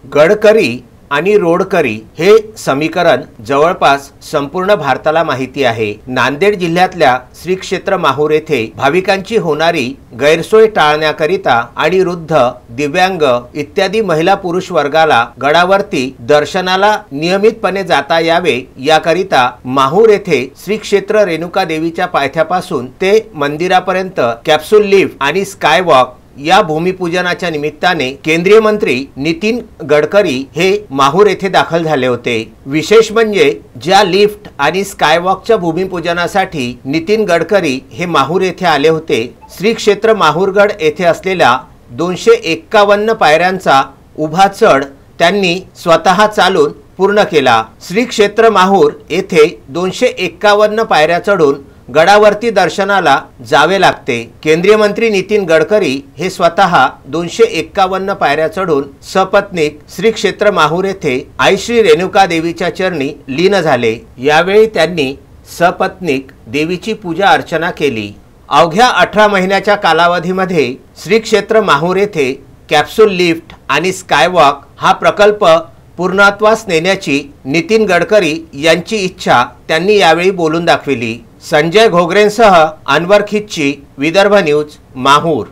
गडकरी आणि रोडकरी हे समीकरण जवळपास संपूर्ण भारताला माहिती आहे। नांदेड जिल्ह्यातल्या श्री क्षेत्र माहूर येथे भाविकांची होणारी गैरसोय टाळण्याकरिता आणि वृद्ध, दिव्यांग इत्यादी महिला पुरुष वर्गाला गडावरती दर्शनाला नियमितपणे जाता यावे याकरिता माहूर येथे श्री क्षेत्र रेणुका देवीच्या पायथ्यापासून ते मंदिरापर्यंत कॅप्सूल लिफ्ट आणि स्काय वॉक या भूमिपूजनाच्या निमित्ताने केंद्रीय मंत्री नितीन गडकरी हे माहूर येथे दाखल झाले होते। विशेष म्हणजे ज्या लिफ्ट आणि स्कायवॉकच्या भूमिपूजनासाठी नितीन गडकरी हे माहूर येथे आले होते, श्री क्षेत्र माहूरगड येथे असलेल्या 251 पायऱ्यांचा उभा चढ त्यांनी स्वतः चालून पूर्ण केला। श्री क्षेत्र माहूर येथे 251 पायऱ्या चढून गडावरती दर्शनाला जावे लागते। केंद्रीय मंत्री नितीन गडकरी हे स्वतः 251 पायऱ्या चढून सपत्नीक श्री क्षेत्र माहूर येथे आई श्री रेणुका देवीच्या चरणी लीन झाले। यावेळी त्यांनी सपत्नीक देवीची पूजा अर्चना केली। अवघ्या 18 महिन्याच्या कालावधीमध्ये श्री क्षेत्र माहूर येथे कॅप्सूल लिफ्ट आणि स्कायवॉक हा प्रकल्प पूर्णत्वास नेण्याची नितीन गडकरी यांची इच्छा त्यांनी यावेळी बोलून दाखविली। संजय घोगरेंसह अनवर खिच्ची, विदर्भ न्यूज, माहूर।